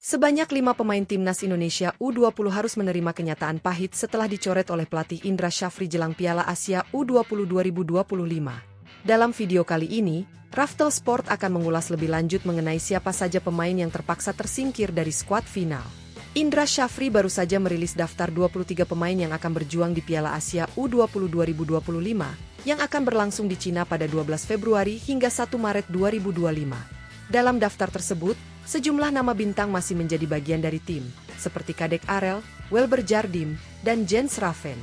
Sebanyak 5 pemain timnas Indonesia U20 harus menerima kenyataan pahit setelah dicoret oleh pelatih Indra Syafri jelang Piala Asia U20 2025. Dalam video kali ini, Raftel Sport akan mengulas lebih lanjut mengenai siapa saja pemain yang terpaksa tersingkir dari skuad final. Indra Syafri baru saja merilis daftar 23 pemain yang akan berjuang di Piala Asia U20 2025 yang akan berlangsung di Cina pada 12 Februari hingga 1 Maret 2025. Dalam daftar tersebut, sejumlah nama bintang masih menjadi bagian dari tim, seperti Kadek Arel, Welber Jardim, dan Jens Raven.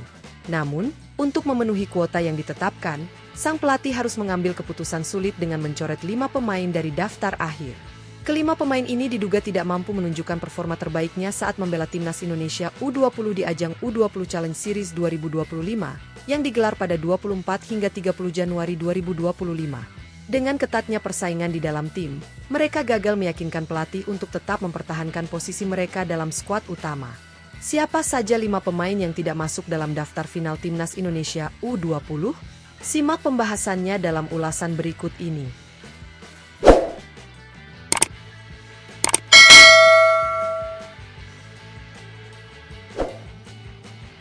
Namun, untuk memenuhi kuota yang ditetapkan, sang pelatih harus mengambil keputusan sulit dengan mencoret 5 pemain dari daftar akhir. Kelima pemain ini diduga tidak mampu menunjukkan performa terbaiknya saat membela timnas Indonesia U20 di ajang U20 Challenge Series 2025 yang digelar pada 24 hingga 30 Januari 2025. Dengan ketatnya persaingan di dalam tim, mereka gagal meyakinkan pelatih untuk tetap mempertahankan posisi mereka dalam skuad utama. Siapa saja 5 pemain yang tidak masuk dalam daftar final timnas Indonesia U20? Simak pembahasannya dalam ulasan berikut ini.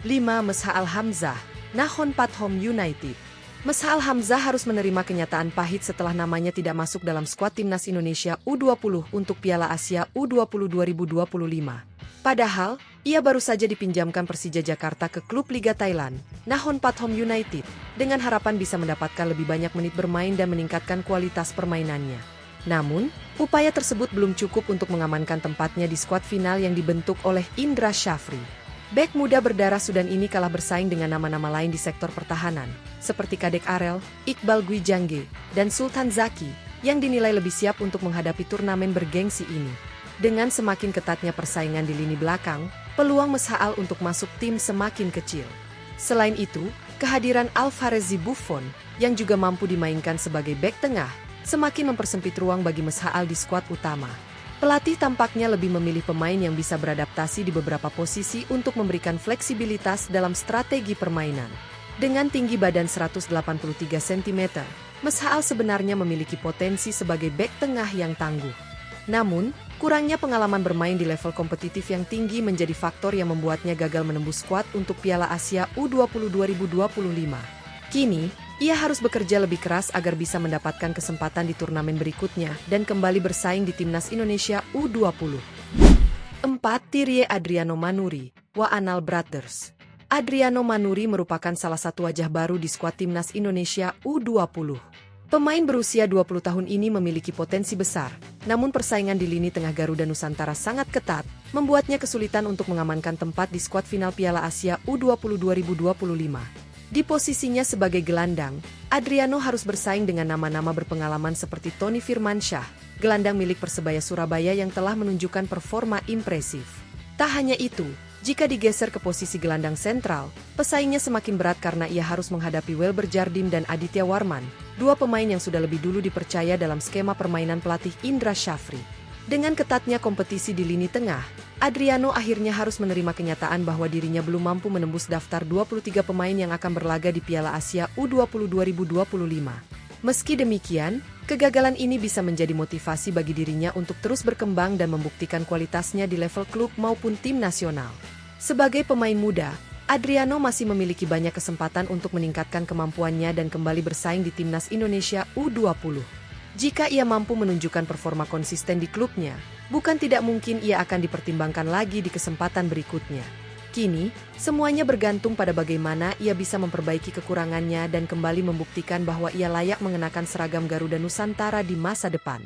5. Mesha Al-Hamzah, Nakhon Pathom United. Mesha Al-Hamzah harus menerima kenyataan pahit setelah namanya tidak masuk dalam skuad timnas Indonesia U20 untuk Piala Asia U20 2025. Padahal, ia baru saja dipinjamkan Persija Jakarta ke klub Liga Thailand, Nakhon Pathom United, dengan harapan bisa mendapatkan lebih banyak menit bermain dan meningkatkan kualitas permainannya. Namun, upaya tersebut belum cukup untuk mengamankan tempatnya di skuad final yang dibentuk oleh Indra Syafri. Bek muda berdarah Sudan ini kalah bersaing dengan nama-nama lain di sektor pertahanan, seperti Kadek Arel, Iqbal Gwijangge, dan Sultan Zaki, yang dinilai lebih siap untuk menghadapi turnamen bergengsi ini. Dengan semakin ketatnya persaingan di lini belakang, peluang Mesha Al untuk masuk tim semakin kecil. Selain itu, kehadiran Alvarez Buffon, yang juga mampu dimainkan sebagai bek tengah, semakin mempersempit ruang bagi Mesha Al di skuad utama. Pelatih tampaknya lebih memilih pemain yang bisa beradaptasi di beberapa posisi untuk memberikan fleksibilitas dalam strategi permainan. Dengan tinggi badan 183 cm, Mesha Al sebenarnya memiliki potensi sebagai bek tengah yang tangguh. Namun, kurangnya pengalaman bermain di level kompetitif yang tinggi menjadi faktor yang membuatnya gagal menembus skuad untuk Piala Asia U20 2025. Kini, ia harus bekerja lebih keras agar bisa mendapatkan kesempatan di turnamen berikutnya dan kembali bersaing di timnas Indonesia U20. 4. Thierry Adriano Manuri, Waanal Brothers. Adriano Manuri merupakan salah satu wajah baru di skuad timnas Indonesia U20. Pemain berusia 20 tahun ini memiliki potensi besar, namun persaingan di lini tengah Garuda Nusantara sangat ketat, membuatnya kesulitan untuk mengamankan tempat di skuad final Piala Asia U20 2025. Di posisinya sebagai gelandang, Adriano harus bersaing dengan nama-nama berpengalaman seperti Tony Firmansyah, gelandang milik Persebaya Surabaya yang telah menunjukkan performa impresif. Tak hanya itu, jika digeser ke posisi gelandang sentral, pesaingnya semakin berat karena ia harus menghadapi Welber Jardim dan Aditya Warman, dua pemain yang sudah lebih dulu dipercaya dalam skema permainan pelatih Indra Syafri. Dengan ketatnya kompetisi di lini tengah, Adriano akhirnya harus menerima kenyataan bahwa dirinya belum mampu menembus daftar 23 pemain yang akan berlaga di Piala Asia U20 2025. Meski demikian, kegagalan ini bisa menjadi motivasi bagi dirinya untuk terus berkembang dan membuktikan kualitasnya di level klub maupun tim nasional. Sebagai pemain muda, Adriano masih memiliki banyak kesempatan untuk meningkatkan kemampuannya dan kembali bersaing di timnas Indonesia U20. Jika ia mampu menunjukkan performa konsisten di klubnya, bukan tidak mungkin ia akan dipertimbangkan lagi di kesempatan berikutnya. Kini, semuanya bergantung pada bagaimana ia bisa memperbaiki kekurangannya dan kembali membuktikan bahwa ia layak mengenakan seragam Garuda Nusantara di masa depan.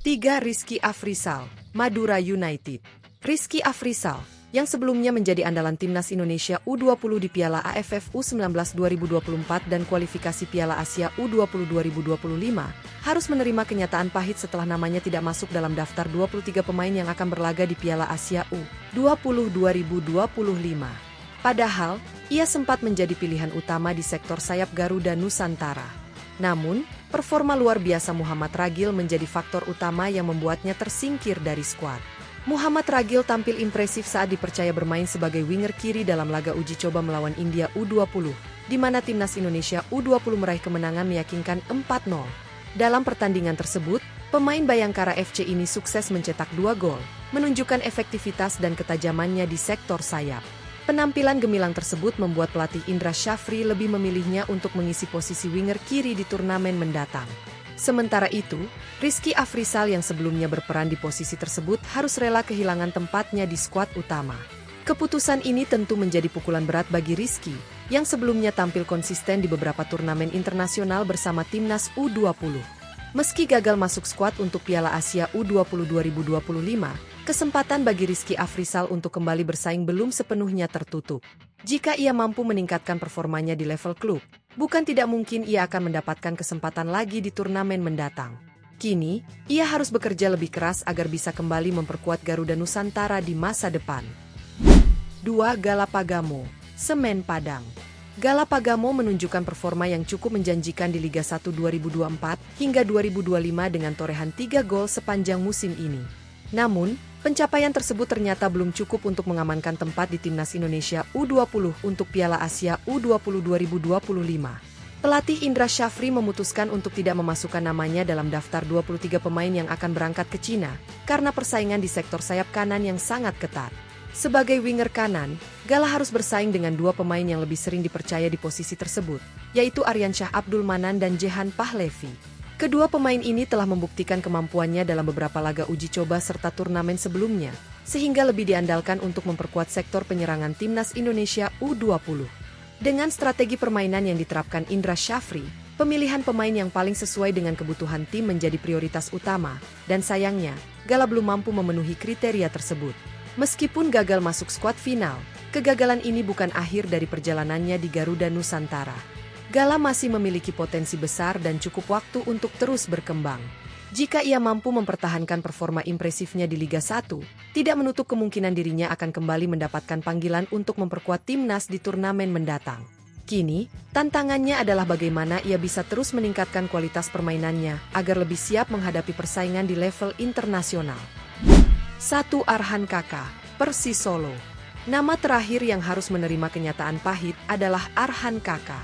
3. Rizky Afrizal, Madura United. Rizky Afrizal, yang sebelumnya menjadi andalan timnas Indonesia U20 di Piala AFF U19 2024 dan kualifikasi Piala Asia U20 2025, harus menerima kenyataan pahit setelah namanya tidak masuk dalam daftar 23 pemain yang akan berlaga di Piala Asia U20 2025. Padahal, ia sempat menjadi pilihan utama di sektor sayap Garuda Nusantara. Namun, performa luar biasa Muhammad Ragil menjadi faktor utama yang membuatnya tersingkir dari skuad. Muhammad Ragil tampil impresif saat dipercaya bermain sebagai winger kiri dalam laga uji coba melawan India U20, di mana timnas Indonesia U20 meraih kemenangan meyakinkan 4-0. Dalam pertandingan tersebut, pemain Bayangkara FC ini sukses mencetak 2 gol, menunjukkan efektivitas dan ketajamannya di sektor sayap. Penampilan gemilang tersebut membuat pelatih Indra Syafri lebih memilihnya untuk mengisi posisi winger kiri di turnamen mendatang. Sementara itu, Rizky Afrizal yang sebelumnya berperan di posisi tersebut harus rela kehilangan tempatnya di skuad utama. Keputusan ini tentu menjadi pukulan berat bagi Rizky, yang sebelumnya tampil konsisten di beberapa turnamen internasional bersama timnas U20. Meski gagal masuk skuad untuk Piala Asia U20 2025, kesempatan bagi Rizky Afrizal untuk kembali bersaing belum sepenuhnya tertutup. Jika ia mampu meningkatkan performanya di level klub, bukan tidak mungkin ia akan mendapatkan kesempatan lagi di turnamen mendatang. Kini, ia harus bekerja lebih keras agar bisa kembali memperkuat Garuda Nusantara di masa depan. 2. Galapagamo, Semen Padang. Galapagamo menunjukkan performa yang cukup menjanjikan di Liga 1 2024 hingga 2025 dengan torehan 3 gol sepanjang musim ini. Namun, pencapaian tersebut ternyata belum cukup untuk mengamankan tempat di Timnas Indonesia U20 untuk Piala Asia U20 2025. Pelatih Indra Syafri memutuskan untuk tidak memasukkan namanya dalam daftar 23 pemain yang akan berangkat ke Cina, karena persaingan di sektor sayap kanan yang sangat ketat. Sebagai winger kanan, Gala harus bersaing dengan 2 pemain yang lebih sering dipercaya di posisi tersebut, yaitu Aryansyah Abdul Manan dan Jehan Pahlevi. Kedua pemain ini telah membuktikan kemampuannya dalam beberapa laga uji coba serta turnamen sebelumnya, sehingga lebih diandalkan untuk memperkuat sektor penyerangan Timnas Indonesia U20. Dengan strategi permainan yang diterapkan Indra Syafri, pemilihan pemain yang paling sesuai dengan kebutuhan tim menjadi prioritas utama, dan sayangnya, Gala belum mampu memenuhi kriteria tersebut. Meskipun gagal masuk skuad final, kegagalan ini bukan akhir dari perjalanannya di Garuda Nusantara. Gala masih memiliki potensi besar dan cukup waktu untuk terus berkembang. Jika ia mampu mempertahankan performa impresifnya di Liga 1, tidak menutup kemungkinan dirinya akan kembali mendapatkan panggilan untuk memperkuat timnas di turnamen mendatang. Kini, tantangannya adalah bagaimana ia bisa terus meningkatkan kualitas permainannya agar lebih siap menghadapi persaingan di level internasional. 1. Arhan Kaka, Persis Solo. Nama terakhir yang harus menerima kenyataan pahit adalah Arhan Kaka.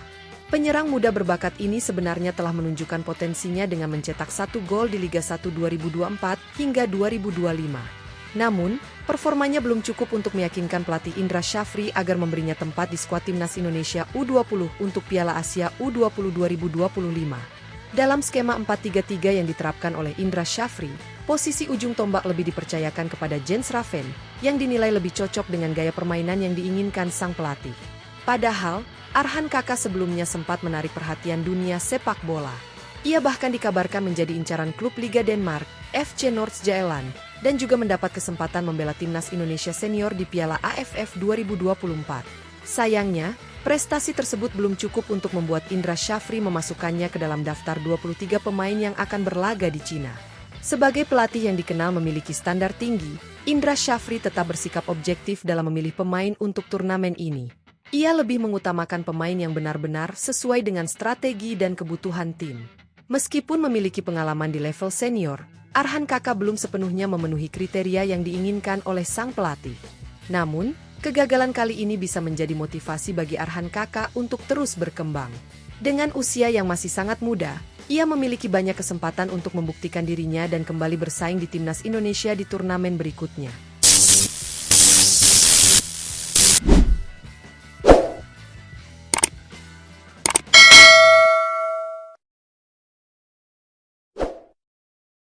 Penyerang muda berbakat ini sebenarnya telah menunjukkan potensinya dengan mencetak 1 gol di Liga 1 2024 hingga 2025. Namun, performanya belum cukup untuk meyakinkan pelatih Indra Syafri agar memberinya tempat di skuad Timnas Indonesia U20 untuk Piala Asia U20 2025. Dalam skema 4-3-3 yang diterapkan oleh Indra Syafri, posisi ujung tombak lebih dipercayakan kepada Jens Raven, yang dinilai lebih cocok dengan gaya permainan yang diinginkan sang pelatih. Padahal, Arhan Kaka sebelumnya sempat menarik perhatian dunia sepak bola. Ia bahkan dikabarkan menjadi incaran klub Liga Denmark, FC Nordsjælland, dan juga mendapat kesempatan membela timnas Indonesia senior di Piala AFF 2024. Sayangnya, prestasi tersebut belum cukup untuk membuat Indra Syafri memasukkannya ke dalam daftar 23 pemain yang akan berlaga di Cina. Sebagai pelatih yang dikenal memiliki standar tinggi, Indra Syafri tetap bersikap objektif dalam memilih pemain untuk turnamen ini. Ia lebih mengutamakan pemain yang benar-benar sesuai dengan strategi dan kebutuhan tim. Meskipun memiliki pengalaman di level senior, Arhan Kaka belum sepenuhnya memenuhi kriteria yang diinginkan oleh sang pelatih. Namun, kegagalan kali ini bisa menjadi motivasi bagi Arhan Kaka untuk terus berkembang. Dengan usia yang masih sangat muda, ia memiliki banyak kesempatan untuk membuktikan dirinya dan kembali bersaing di Timnas Indonesia di turnamen berikutnya.